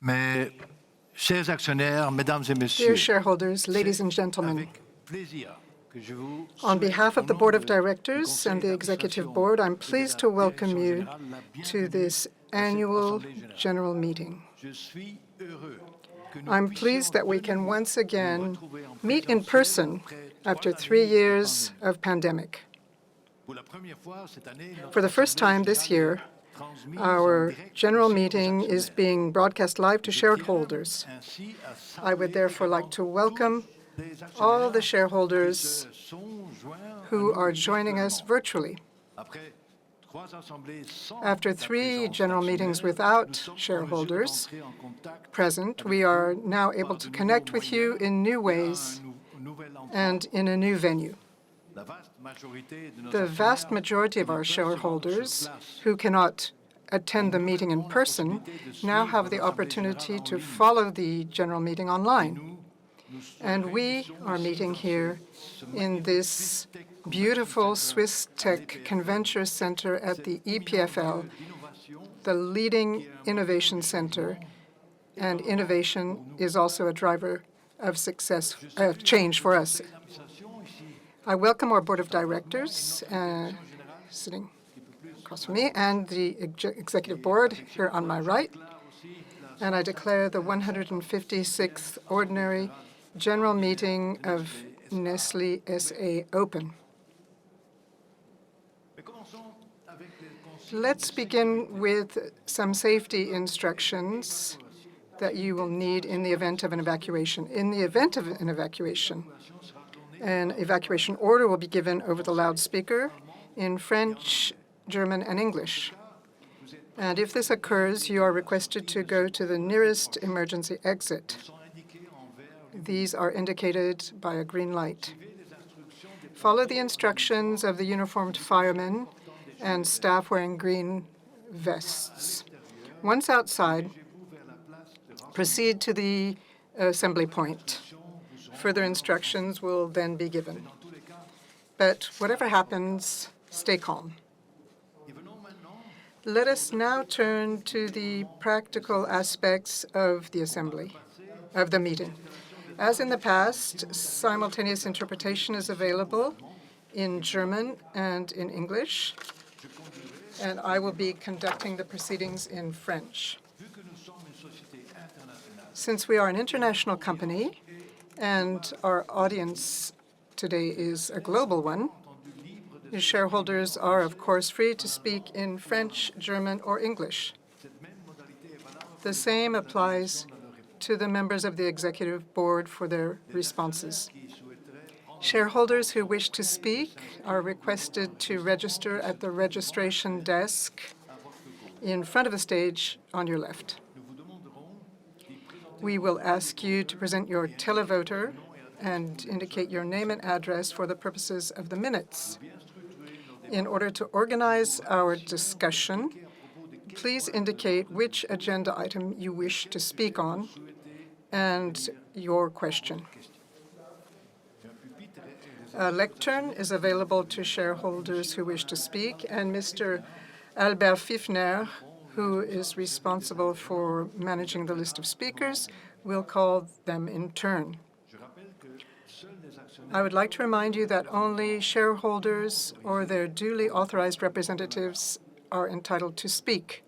Mes chers actionnaires, mesdames et Dear messieurs, shareholders, ladies and gentlemen, avec plaisir que je vous on souhaite, behalf au of the nom Board of du Directors and the Executive d'administration Board, I'm et de pleased la to welcome direction you générale, la to bienvenue this à cette annual Assemblée générale. general meeting. Je suis heureux que nous I'm puissions pleased that we de can nouveau once nous again retrouver en meet in présentiel person après after 3 3 années de years pandémie. of pandemic. Pour la première fois cette année, For notre the first Assemblée time this générale year, est transmise en our direct general aussi aux meeting is actionnaires. being broadcast live to Je tiens shareholders. ainsi à I would saluer therefore like également to welcome tous les all the actionnaires qui shareholders se sont joints à who nous are joining us virtuellement. virtually. Après 3 assemblées sans After la 3 présence general meetings d'actionnaires, nous without sommes en mesure shareholders d'entrer en contact present, avec we are vous now par able de to nouveaux connect with you moyens in new et à ways un nouvel endroit. and in a new venue. La vaste majorité de nos The vast actionnaires majority of qui ne our peuvent se rendre sur shareholders place who cannot attend the ont meeting in nouvellement la person possibilité de now suivre have the l'Assemblée opportunity générale en to ligne. follow the general meeting Et online. nous And we réunissons are ici meeting dans here ce in magnifique this SwissTech Convention beautiful Center à SwissTech l'EPFL, Convention Center at cet the éminent EPFL, lieu d'innovation the leading qui est un moteur innovation du center, changement et and de innovation pour nous. is also a driver of success, Je salue change for notre us. conseil d'administration ici, I welcome our board of juste en face de moi, et directors notre direction générale sitting qui peut plus across from me and the executive board here on my right. déclare aussi la And I declare the 156th Ordinary General Meeting of Nestlé SA open. Mais commençons avec les consignes Let's de begin sécurité. with some safety instructions that you will need in the event of an evacuation. In the event of an evacuation order will be given over the loudspeaker in French, German, and English. And if this occurs, you are requested to go to the nearest emergency exit. These are indicated by a green light. Follow the instructions of the uniformed firemen and staff wearing green vests. Once outside, proceed to the assembly point. Further instructions will then be given. But whatever happens, stay calm. Let us now turn to the practical aspects of the assembly, of the meeting. As in the past, simultaneous interpretation is available in German and in English, and I will be conducting the proceedings in French. Since we are an international company and our audience today is a global one, the shareholders are, of course, free to speak in French, German, or English. The same applies to the members of the Executive Board for their responses. Shareholders who wish to speak are requested to register at the registration desk in front of the stage on your left. We will ask you to present your televoter and indicate your name and address for the purposes of the minutes. In order to organize our discussion, please indicate which agenda item you wish to speak on and your question. A lectern is available to shareholders who wish to speak, and Mr. Albert Pfiffner, who is responsible for managing the list of speakers, will call them in turn. I would like to remind you that only shareholders or their duly authorized representatives are entitled to speak.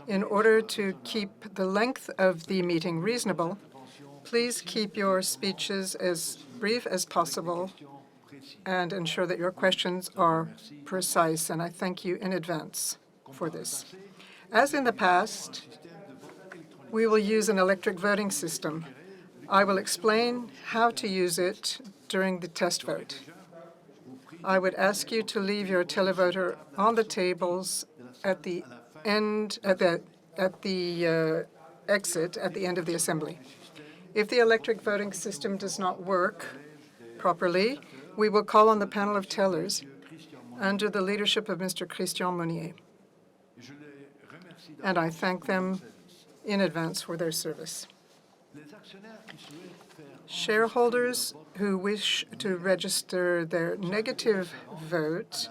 In order to keep the length of the meeting reasonable, please keep your speeches as brief as possible and ensure that your questions are precise, and I thank you in advance for this. As in the past, we will use an electric voting system. I will explain how to use it during the test vote. I would ask you to leave your televoter on the tables at the end, at the exit at the end of the assembly. If the electric voting system does not work properly, we will call on the panel of tellers under the leadership of Mr. Christian Monnier. And I thank them in advance for their service. Shareholders who wish to register their negative vote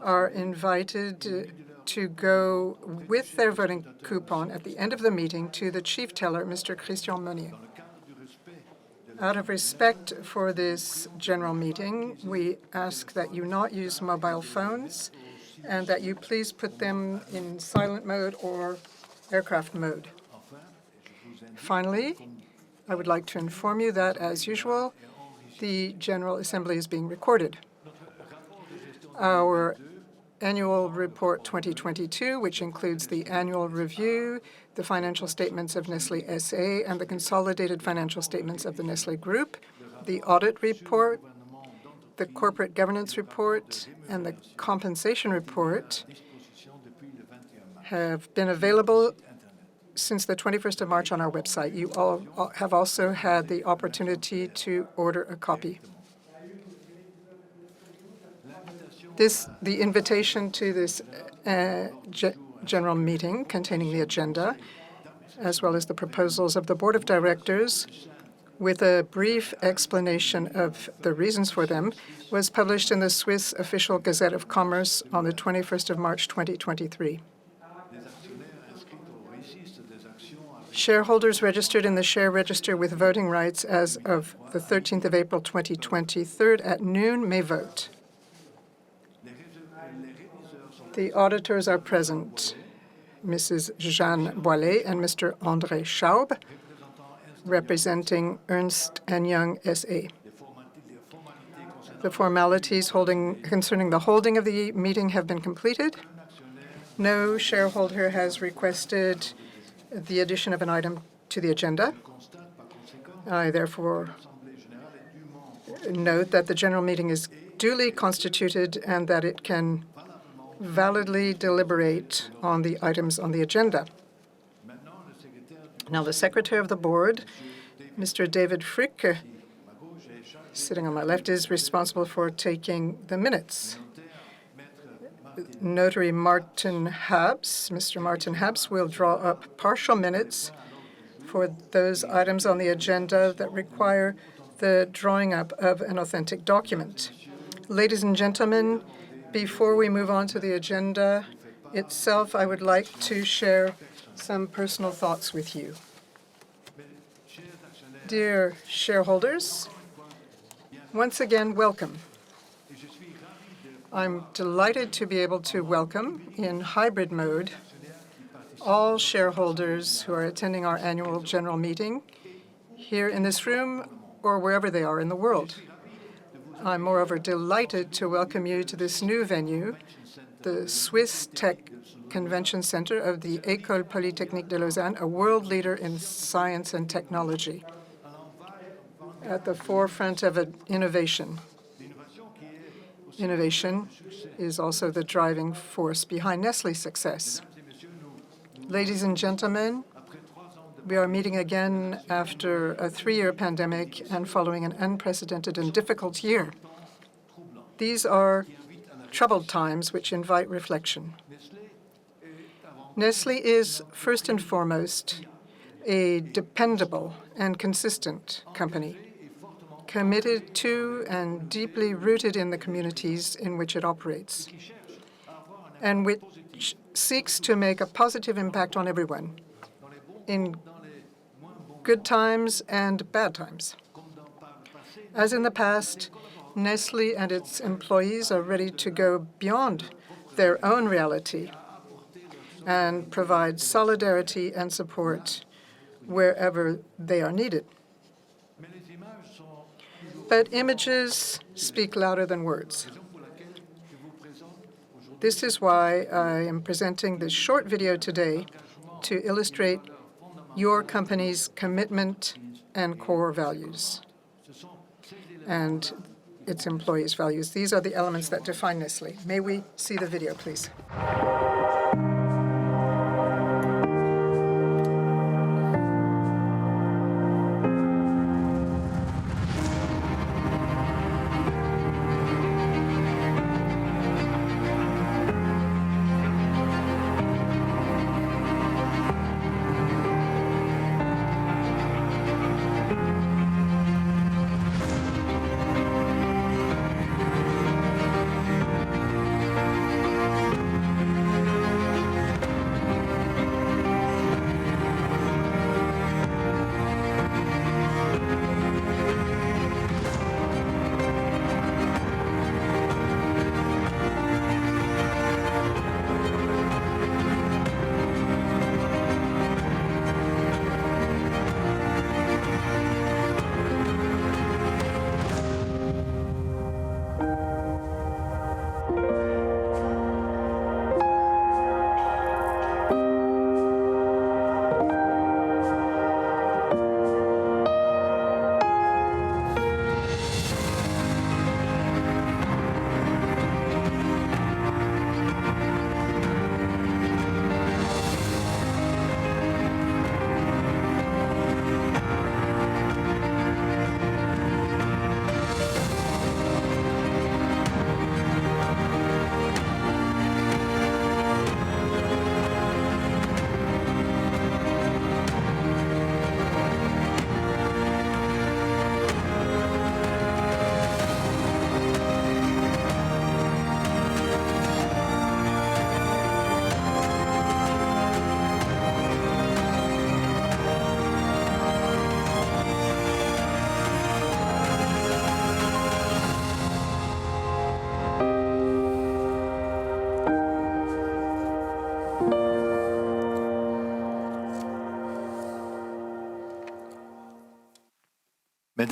are invited to go with their voting coupon at the end of the meeting to the chief teller, Mr. Christian Monnier. Out of respect for this general meeting, we ask that you not use mobile phones and that you please put them in silent mode or aircraft mode. Finally, I would like to inform you that, as usual, the General Assembly is being recorded. Our Annual Report 2022, which includes the annual review, the financial statements of Nestlé SA, and the consolidated financial statements of the Nestlé Group, the audit report, the corporate governance report, and the compensation report have been available since the 21st of March on our website. You all have also had the opportunity to order a copy. The invitation to this general meeting containing the agenda, as well as the proposals of the Board of Directors, with a brief explanation of the reasons for them, was published in the Swiss Official Gazette of Commerce on the 21st of March 2023. Shareholders registered in the share register with voting rights as of the 13th of April 2023 at noon may vote. The auditors are present, Mrs. Jeanne Boilet and Mr. André Schaub, representing Ernst & Young SA. The formalities concerning the holding of the meeting have been completed. No shareholder has requested the addition of an item to the agenda. I therefore note that the general meeting is duly constituted and that it can validly deliberate on the items on the agenda. Now, the Secretary of the Board, Mr. David Frick, sitting on my left, is responsible for taking the minutes. Notary Martin Habs, Mr. Martin Habs, will draw up partial minutes for those items on the agenda that require the drawing up of an authentic document. Ladies and gentlemen, before we move on to the agenda itself, I would like to share some personal thoughts with you. Dear shareholders, once again, welcome. I'm delighted to be able to welcome, in hybrid mode, all shareholders who are attending our annual general meeting here in this room or wherever they are in the world. I'm moreover delighted to welcome you to this new venue, the SwissTech Convention Center of the École Polytechnique de Lausanne, a world leader in science and technology, at the forefront of innovation. Innovation is also the driving force behind Nestlé's success. Ladies and gentlemen, we are meeting again after a 3-year pandemic and following an unprecedented and difficult year. These are troubled times which invite reflection. Nestlé is, first and foremost, a dependable and consistent company, committed to and deeply rooted in the communities in which it operates, and which seeks to make a positive impact on everyone, in good times and bad times. As in the past, Nestlé and its employees are ready to go beyond their own reality and provide solidarity and support wherever they are needed. But images speak louder than words. This is why I am presenting this short video today to illustrate your company's commitment and core values and its employees' values. These are the elements that define Nestlé. May we see the video, please?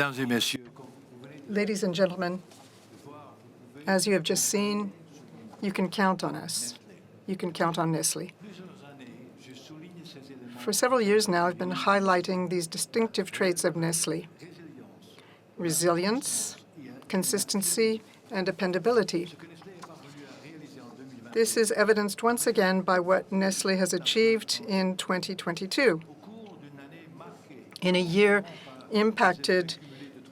Mesdames et messieurs, Ladies and gentlemen, as you have just seen, you can count on us. You can count on Nestlé. For several years now, I've been highlighting these distinctive traits of Nestlé: resilience, consistency, and dependability. This is evidenced once again by what Nestlé has achieved in 2022. In a year impacted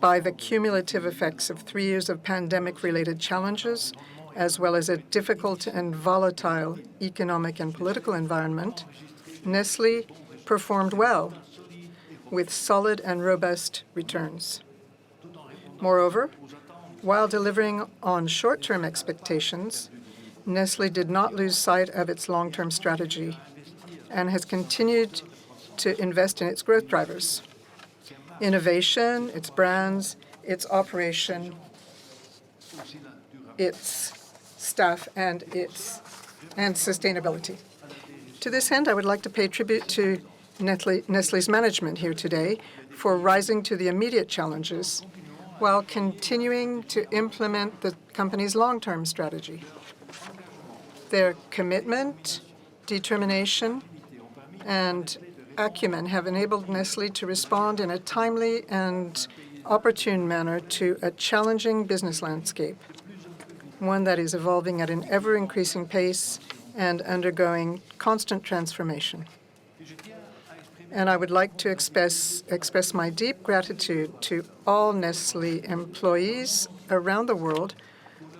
by the cumulative effects of 3 years of pandemic-related challenges, as well as a difficult and volatile economic and political environment, Nestlé performed well with solid and robust returns. Moreover, while delivering on short-term expectations, Nestlé did not lose sight of its long-term strategy and has continued to invest in its growth drivers: innovation, its brands, its operation, its staff, and sustainability. To this end, I would like to pay tribute to Nestlé's management here today for rising to the immediate challenges while continuing to implement the company's long-term strategy. Their commitment, determination, and acumen have enabled Nestlé to respond in a timely and opportune manner to a challenging business landscape, one that is evolving at an ever-increasing pace and undergoing constant transformation. And I would like to express my deep gratitude to all Nestlé employees around the world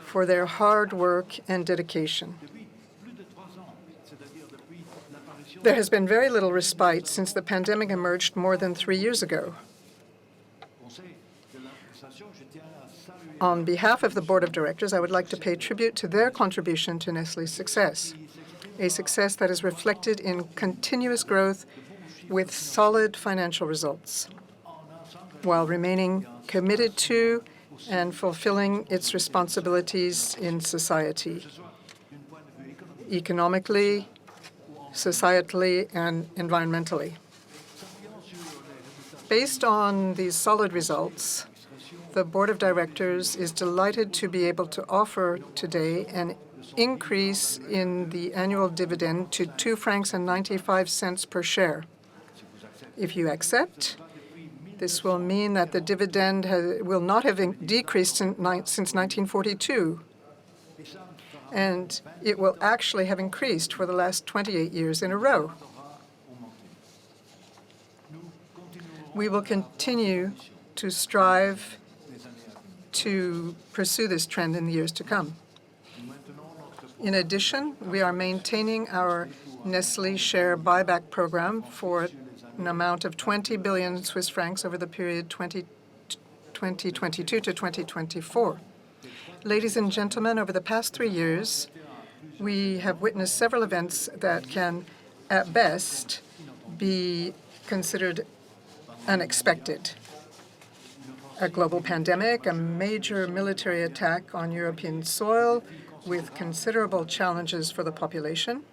for their hard work and dedication. There has been very little respite since the pandemic emerged more than 3 years ago. On behalf of the Board of Directors, I would like to pay tribute to their contribution to Nestlé's success, a success that is reflected in continuous growth with solid financial results, while remaining committed to and fulfilling its responsibilities in society, economically, societally, and environmentally. Based on these solid results, the Board of Directors is delighted to be able to offer today an increase in the annual dividend to 2.95 francs per share. If you accept, this will mean that the dividend will not have decreased since 1942, and it will actually have increased for the last 28 years in a row. We will continue to strive to pursue this trend in the years to come. In addition, we are maintaining our Nestlé share buyback program for an amount of 20 billion Swiss francs over the period 2022 to 2024. Ladies and gentlemen, over the past 3 years, we have witnessed several events that can, at best, be considered unexpected. A global pandemic, a major military attack on European soil with considerable challenges for the population,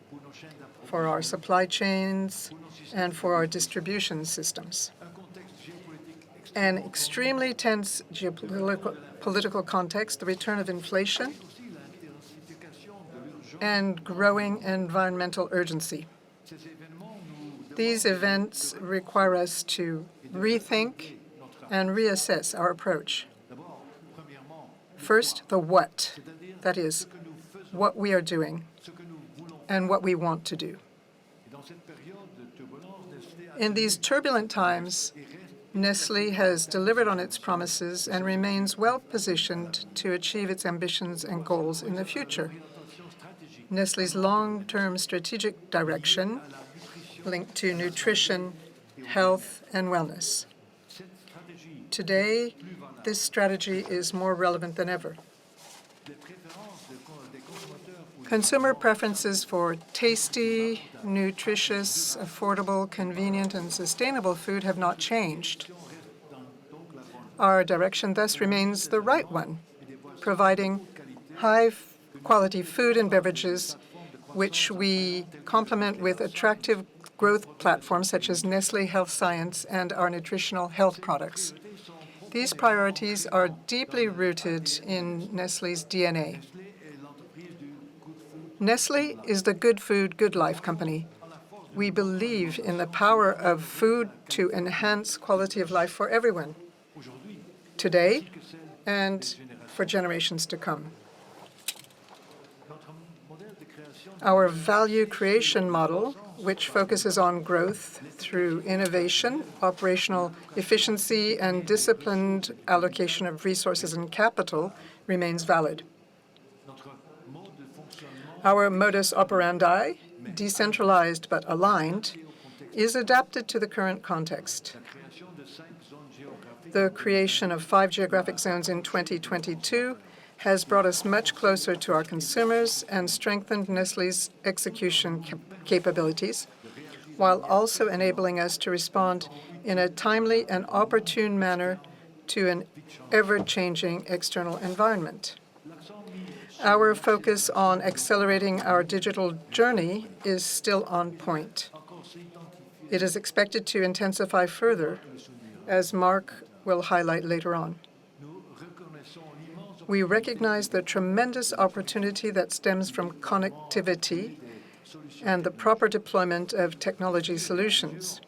for our supply chains, and for our distribution systems. An extremely tense geopolitical context, the return of inflation, and growing environmental urgency. These events require us to rethink and reassess our approach. First, the what, that is, what we are doing and what we want to do. In these turbulent times, Nestlé has delivered on its promises and remains well-positioned to achieve its ambitions and goals in the future. Nestlé's long-term strategic direction linked to nutrition, health, and wellness. Today, this strategy is more relevant than ever. Consumer preferences for tasty, nutritious, affordable, convenient, and sustainable food have not changed. Our direction thus remains the right one, providing high-quality food and beverages which we complement with attractive growth platforms such as Nestlé Health Science and our nutritional health products. These priorities are deeply rooted in Nestlé's DNA. Nestlé is the good food, good life company. We believe in the power of food to enhance quality of life for everyone, today and for generations to come. Our value creation model, which focuses on growth through innovation, operational efficiency, and disciplined allocation of resources and capital, remains valid. Our modus operandi, decentralized but aligned, is adapted to the current context. The creation of 5 geographic zones in 2022 has brought us much closer to our consumers and strengthened Nestlé's execution capabilities, while also enabling us to respond in a timely and opportune manner to an ever-changing external environment. Our focus on accelerating our digital journey is still on point. It is expected to intensify further, as Mark will highlight later on. We recognize the tremendous opportunity that stems from connectivity and the proper deployment of technology solutions.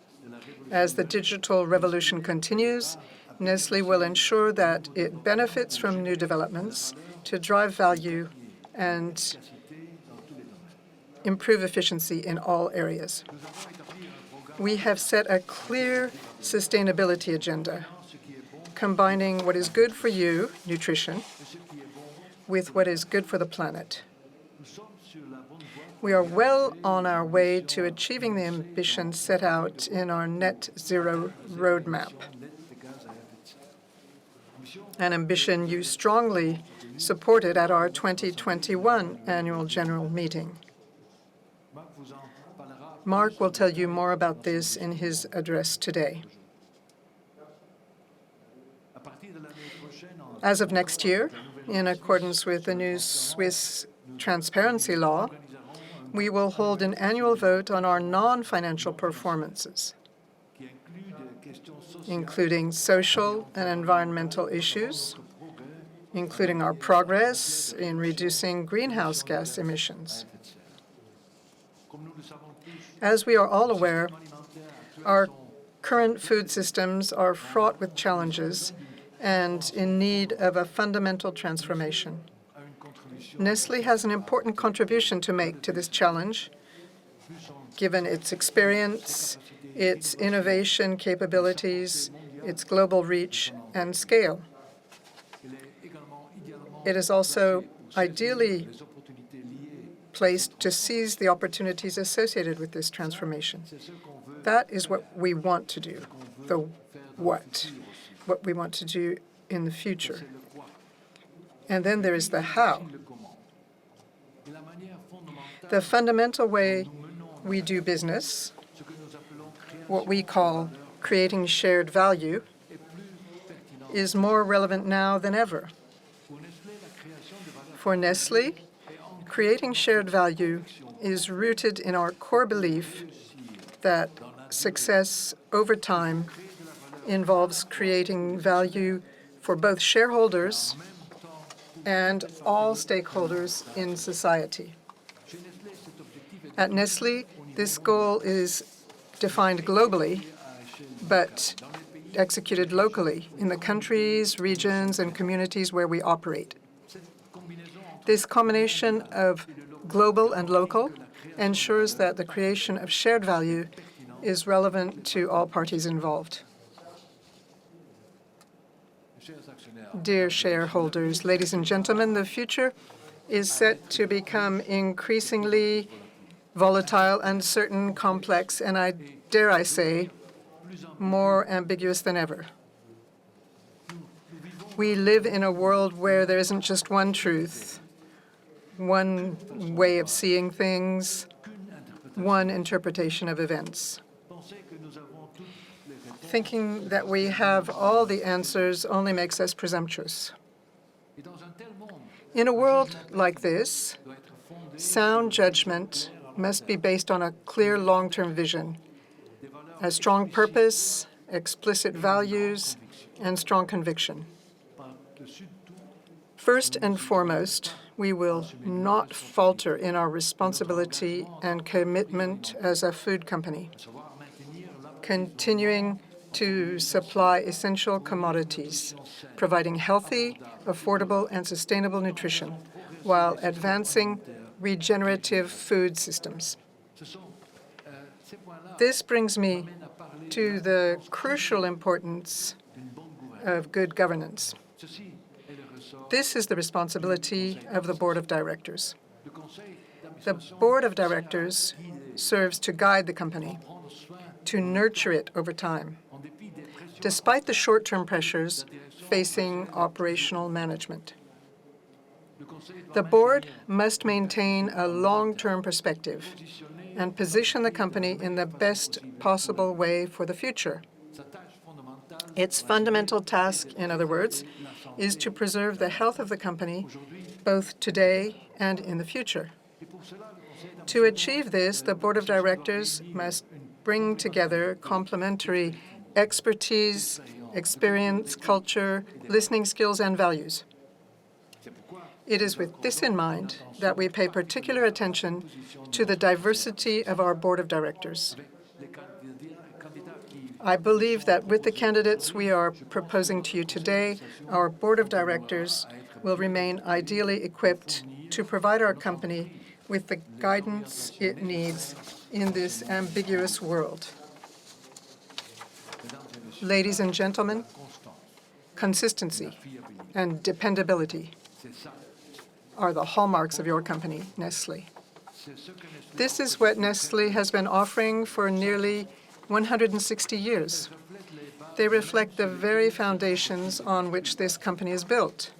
As the digital revolution continues, Nestlé will ensure that it benefits from new developments to drive value and improve efficiency in all areas. We have set a clear sustainability agenda, combining what is good for you, nutrition, with what is good for the planet. We are well on our way to achieving the ambition set out in our net zero roadmap, an ambition you strongly supported at our 2021 annual general meeting. Mark will tell you more about this in his address today. As of next year, in accordance with the new Swiss transparency law, we will hold an annual vote on our non-financial performances, including social and environmental issues, including our progress in reducing greenhouse gas emissions. As we are all aware, our current food systems are fraught with challenges and in need of a fundamental transformation. Nestlé has an important contribution to make to this challenge, given its experience, its innovation capabilities, its global reach and scale. It is also ideally placed to seize the opportunities associated with this transformation. That is what we want to do, the what we want to do in the future. And then there is the how. The fundamental way we do business, what we call creating shared value, is more relevant now than ever. For Nestlé, creating shared value is rooted in our core belief that success over time involves creating value for both shareholders and all stakeholders in society. At Nestlé, this goal is defined globally, but executed locally in the countries, regions, and communities where we operate. This combination of global and local ensures that the creation of shared value is relevant to all parties involved. Dear shareholders, ladies and gentlemen, the future is set to become increasingly volatile, uncertain, complex, and dare I say, more ambiguous than ever. We live in a world where there isn't just one truth, one way of seeing things, one interpretation of events. Thinking that we have all the answers only makes us presumptuous. In a world like this, sound judgment must be based on a clear long-term vision, a strong purpose, explicit values, and strong conviction. First and foremost, we will not falter in our responsibility and commitment as a food company, continuing to supply essential commodities, providing healthy, affordable, and sustainable nutrition, while advancing regenerative food systems. This brings me to the crucial importance of good governance. This is the responsibility of the Board of Directors. The Board of Directors serves to guide the company, to nurture it over time, despite the short-term pressures facing operational management. The Board must maintain a long-term perspective and position the company in the best possible way for the future. Its fundamental task, in other words, is to preserve the health of the company both today and in the future. To achieve this, the Board of Directors must bring together complementary expertise, experience, culture, listening skills, and values. It is with this in mind that we pay particular attention to the diversity of our Board of Directors. I believe that with the candidates we are proposing to you today, our Board of Directors will remain ideally equipped to provide our company with the guidance it needs in this ambiguous world. Ladies and gentlemen, consistency and dependability are the hallmarks of your company, Nestlé. This is what Nestlé has been offering for nearly 160 years. They reflect the very foundations on which this company is built.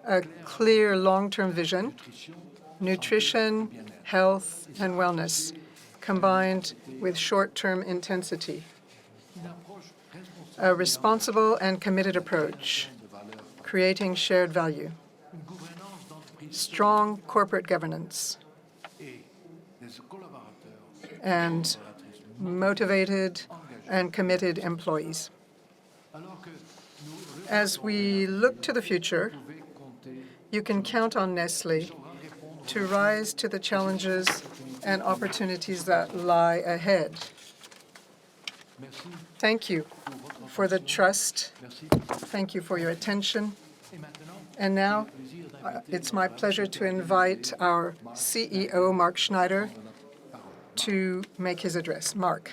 A clear long-term vision, nutrition, health, and wellness, combined with short-term intensity. A responsible and committed approach, creating shared value. Strong corporate governance, and motivated and committed employees. As we look to the future, you can count on Nestlé to rise to the challenges and opportunities that lie ahead. Thank you for the trust. Thank you for your attention. And now, it's my pleasure to invite our CEO, Mark Schneider, to make his address. Mark.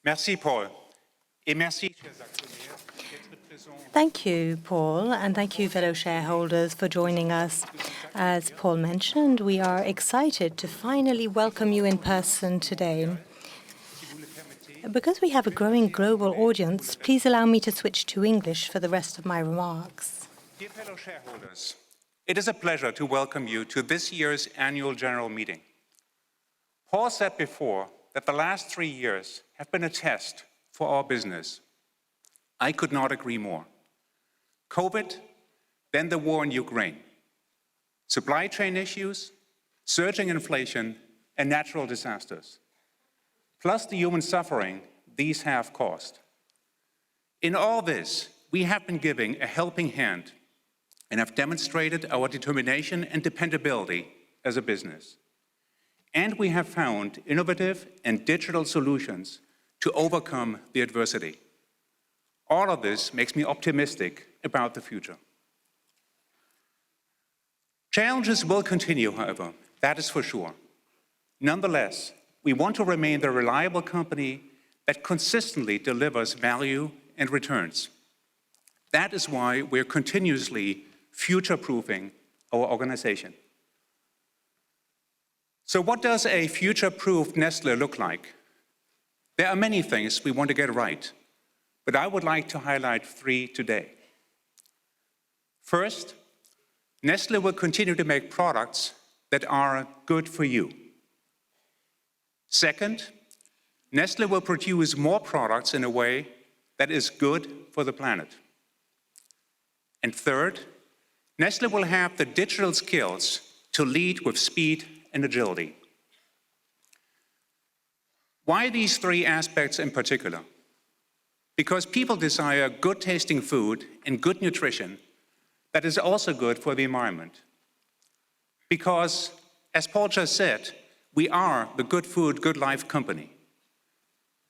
Merci, Paul. Et merci, chers actionnaires, d'être présents. Thank you, Paul, and thank you, fellow shareholders, for joining us. As Paul mentioned, we are excited to finally welcome you in person today. Because we have a growing global audience, please allow me to switch to English for the rest of my remarks. Dear fellow shareholders, it is a pleasure to welcome you to this year's annual general meeting. Paul said before that the last 3 years have been a test for our business. I could not agree more. COVID, then the war in Ukraine, supply chain issues, surging inflation, and natural disasters, plus the human suffering these have caused. In all this, we have been giving a helping hand and have demonstrated our determination and dependability as a business. And we have found innovative and digital solutions to overcome the adversity. All of this makes me optimistic about the future. Challenges will continue, however, that is for sure. Nonetheless, we want to remain the reliable company that consistently delivers value and returns. That is why we're continuously future-proofing our organization. So what does a future-proof Nestlé look like? There are many things we want to get right, but I would like to highlight 3 today. First, Nestlé will continue to make products that are good for you. Second, Nestlé will produce more products in a way that is good for the planet. And third, Nestlé will have the digital skills to lead with speed and agility. Why these three aspects in particular? Because people desire good-tasting food and good nutrition that is also good for the environment. Because, as Paul just said, we are the Good Food, Good Life company.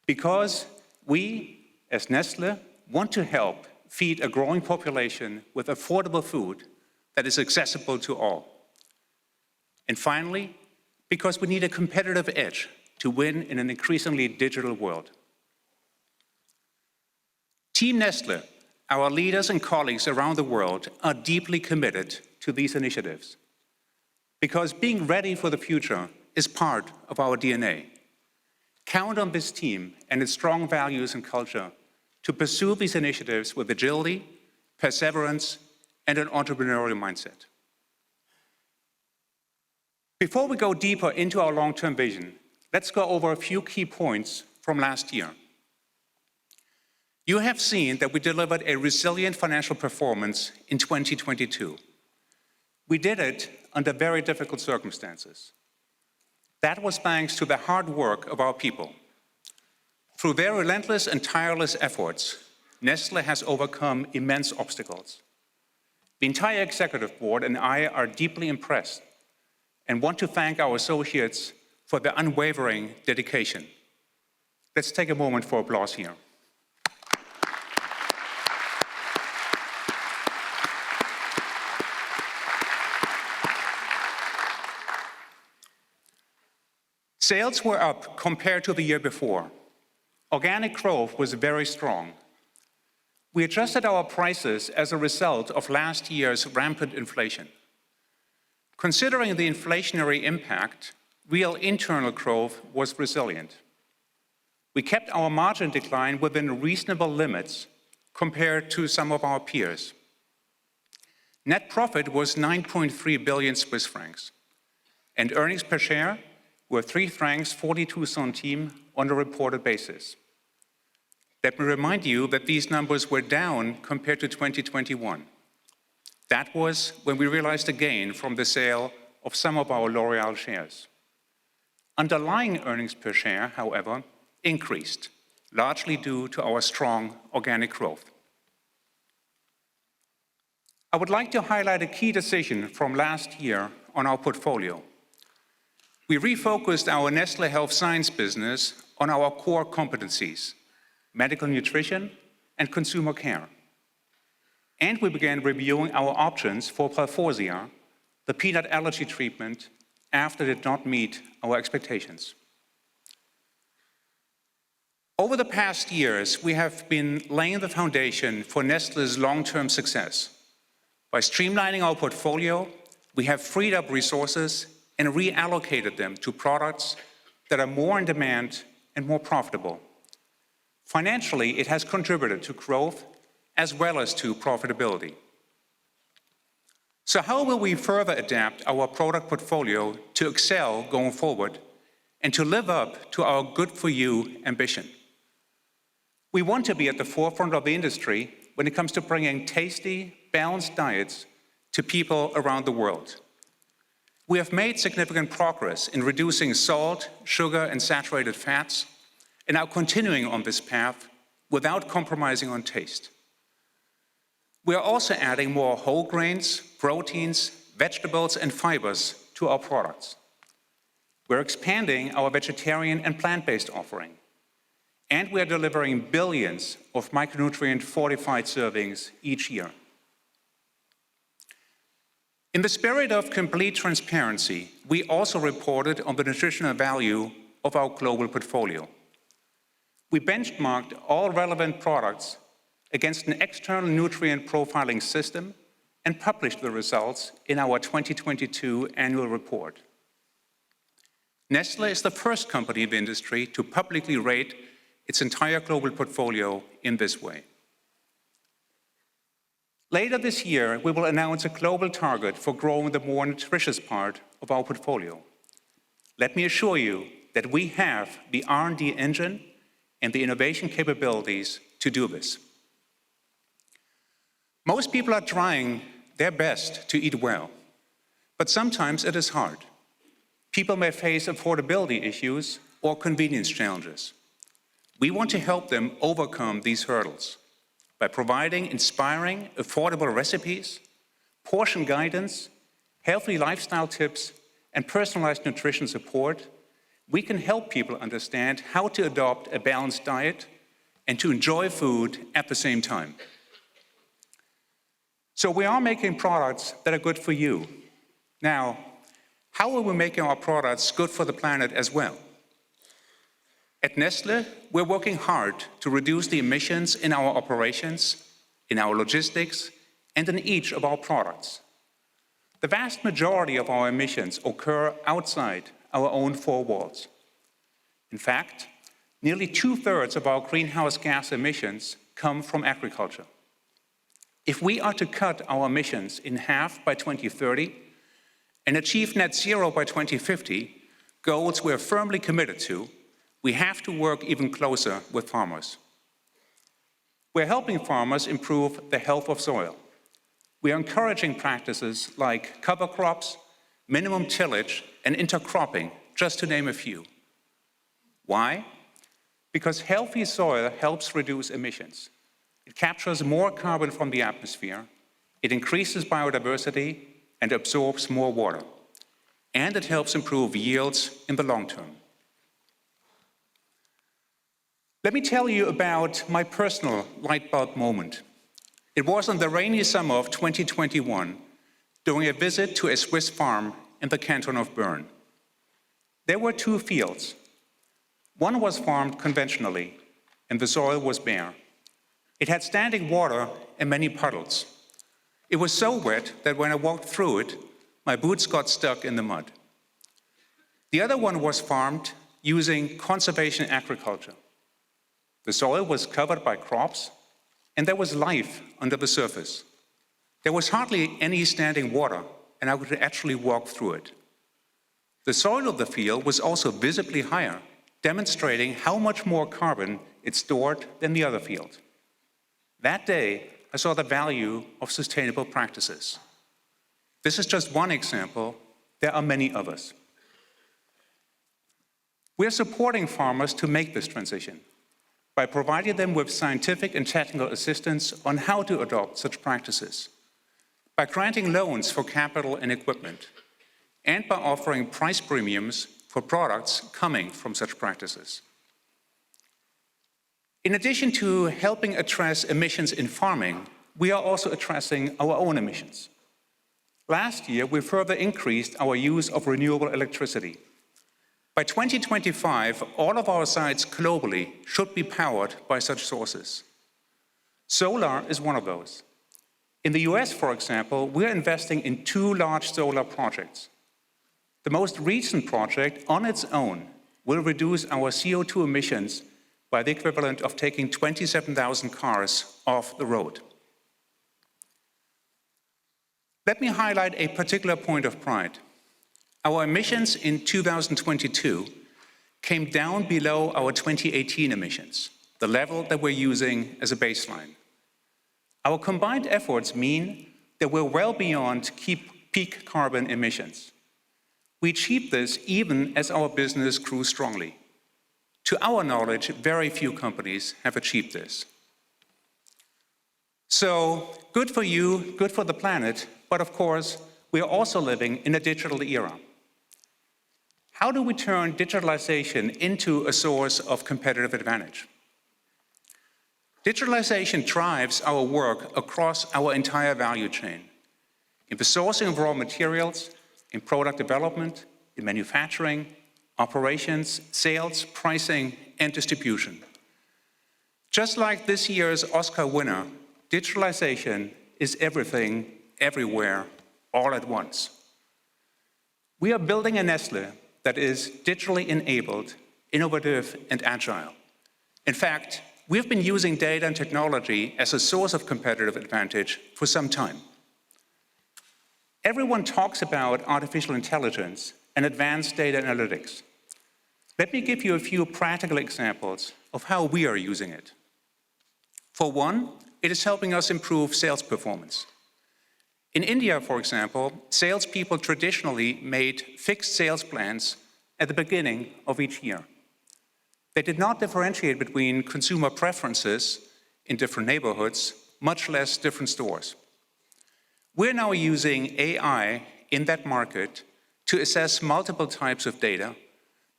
Because we, as Nestlé, want to help feed a growing population with affordable food that is accessible to all. And finally, because we need a competitive edge to win in an increasingly digital world. Team Nestlé, our leaders and colleagues around the world, are deeply committed to these initiatives, because being ready for the future is part of our DNA. Count on this team and its strong values and culture to pursue these initiatives with agility, perseverance, and an entrepreneurial mindset. Before we go deeper into our long-term vision, let's go over a few key points from last year. You have seen that we delivered a resilient financial performance in 2022. We did it under very difficult circumstances. That was thanks to the hard work of our people. Through their relentless and tireless efforts, Nestlé has overcome immense obstacles. The entire executive board and I are deeply impressed and want to thank our associates for their unwavering dedication. Let's take a moment for applause here. Sales were up compared to the year before. Organic growth was very strong. We adjusted our prices as a result of last year's rampant inflation. Considering the inflationary impact, real internal growth was resilient. We kept our margin decline within reasonable limits compared to some of our peers. Net profit was 9.3 billion Swiss francs, and earnings per share were 3.42 francs on a reported basis. Let me remind you that these numbers were down compared to 2021. That was when we realized a gain from the sale of some of our L'Oréal shares. Underlying earnings per share, however, increased, largely due to our strong organic growth. I would like to highlight a key decision from last year on our portfolio. We refocused our Nestlé Health Science business on our core competencies, medical nutrition and consumer care. And we began reviewing our options for Palforzia, the peanut allergy treatment, after it did not meet our expectations. Over the past years, we have been laying the foundation for Nestlé's long-term success. By streamlining our portfolio, we have freed up resources and reallocated them to products that are more in demand and more profitable. Financially, it has contributed to growth as well as to profitability. So how will we further adapt our product portfolio to excel going forward and to live up to our good for you ambition? We want to be at the forefront of the industry when it comes to bringing tasty, balanced diets to people around the world. We have made significant progress in reducing salt, sugar, and saturated fats, and are continuing on this path without compromising on taste. We are also adding more whole grains, proteins, vegetables, and fibers to our products. We're expanding our vegetarian and plant-based offering, and we are delivering billions of micronutrient-fortified servings each year. In the spirit of complete transparency, we also reported on the nutritional value of our global portfolio. We benchmarked all relevant products against an external nutrient profiling system and published the results in our 2022 annual report. Nestlé is the first company in the industry to publicly rate its entire global portfolio in this way. Later this year, we will announce a global target for growing the more nutritious part of our portfolio. Let me assure you that we have the R&D engine and the innovation capabilities to do this. Most people are trying their best to eat well. But sometimes it is hard. People may face affordability issues or convenience challenges. We want to help them overcome these hurdles by providing inspiring, affordable recipes, portion guidance, healthy lifestyle tips, and personalized nutrition support. We can help people understand how to adopt a balanced diet and to enjoy food at the same time. So we are making products that are good for you. Now, how are we making our products good for the planet as well? At Nestlé, we're working hard to reduce the emissions in our operations, in our logistics, and in each of our products. The vast majority of our emissions occur outside our own four walls. In fact, nearly 2/3 of our greenhouse gas emissions come from agriculture. If we are to cut our emissions in half by 2030 and achieve net zero by 2050, goals we're firmly committed to, we have to work even closer with farmers. We're helping farmers improve the health of soil. We are encouraging practices like cover crops, minimum tillage, and intercropping, just to name a few. Why? Because healthy soil helps reduce emissions. It captures more carbon from the atmosphere, it increases biodiversity, and absorbs more water. And it helps improve yields in the long term. Let me tell you about my personal light bulb moment. It was on the rainy summer of 2021, during a visit to a Swiss farm in the canton of Bern. There were two fields. One was farmed conventionally, and the soil was bare. It had standing water and many puddles. It was so wet that when I walked through it, my boots got stuck in the mud. The other one was farmed using conservation agriculture. The soil was covered by crops, and there was life under the surface. There was hardly any standing water, and I could actually walk through it. The soil of the field was also visibly higher, demonstrating how much more carbon it stored than the other field. That day, I saw the value of sustainable practices. This is just one example. There are many others. We are supporting farmers to make this transition by providing them with scientific and technical assistance on how to adopt such practices, by granting loans for capital and equipment, and by offering price premiums for products coming from such practices. In addition to helping address emissions in farming, we are also addressing our own emissions. Last year, we further increased our use of renewable electricity. By 2025, all of our sites globally should be powered by such sources. Solar is one of those. In the US, for example, we're investing in 2 large solar projects. The most recent project on its own will reduce our CO2 emissions by the equivalent of taking 27,000 cars off the road. Let me highlight a particular point of pride. Our emissions in 2022 came down below our 2018 emissions, the level that we're using as a baseline. Our combined efforts mean that we're well beyond peak carbon emissions. We achieved this even as our business grew strongly. To our knowledge, very few companies have achieved this. So, good for you, good for the planet, but of course, we are also living in a digital era. How do we turn digitalization into a source of competitive advantage? Digitalization drives our work across our entire value chain, in the sourcing of raw materials, in product development, in manufacturing, operations, sales, pricing, and distribution. Just like this year's Oscar winner, digitalization is everything, everywhere, all at once. We are building a Nestlé that is digitally enabled, innovative, and agile. In fact, we've been using data and technology as a source of competitive advantage for some time. Everyone talks about artificial intelligence and advanced data analytics. Let me give you a few practical examples of how we are using it. For one, it is helping us improve sales performance. In India, for example, salespeople traditionally made fixed sales plans at the beginning of each year. They did not differentiate between consumer preferences in different neighborhoods, much less different stores. We're now using AI in that market to assess multiple types of data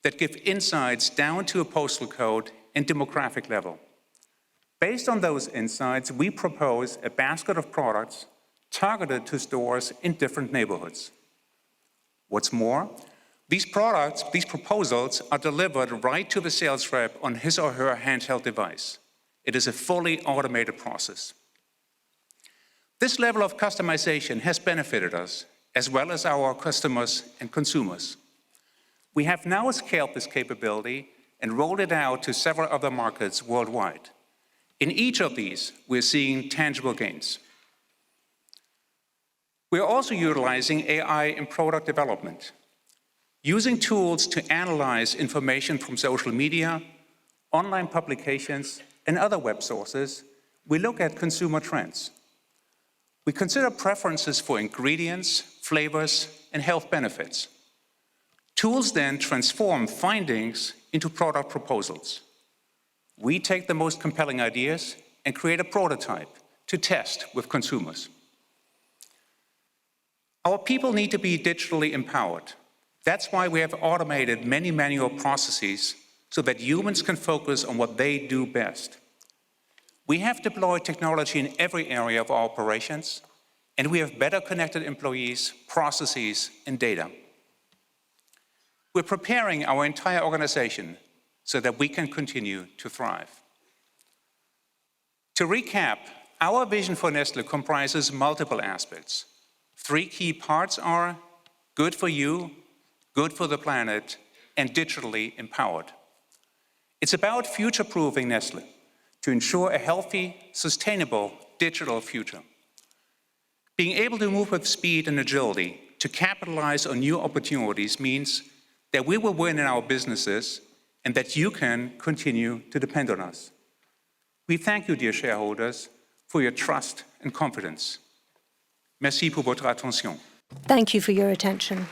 that give insights down to a postal code and demographic level. Based on those insights, we propose a basket of products targeted to stores in different neighborhoods. What's more, these proposals are delivered right to the sales rep on his or her handheld device. It is a fully automated process. This level of customization has benefited us, as well as our customers and consumers. We have now scaled this capability and rolled it out to several other markets worldwide. In each of these, we're seeing tangible gains. We are also utilizing AI in product development, using tools to analyze information from social media, online publications, and other web sources. We look at consumer trends. We consider preferences for ingredients, flavors, and health benefits. Tools then transform findings into product proposals. We take the most compelling ideas and create a prototype to test with consumers. Our people need to be digitally empowered. That's why we have automated many manual processes so that humans can focus on what they do best. We have deployed technology in every area of our operations, and we have better connected employees, processes, and data. We're preparing our entire organization so that we can continue to thrive. To recap, our vision for Nestlé comprises multiple aspects. 3 key parts are good for you, good for the planet, and digitally empowered. It's about future-proofing Nestlé to ensure a healthy, sustainable digital future. Being able to move with speed and agility to capitalize on new opportunities means that we will win in our businesses and that you can continue to depend on us. We thank you, dear shareholders, for your trust and confidence. Merci pour votre attention. Thank you for your attention.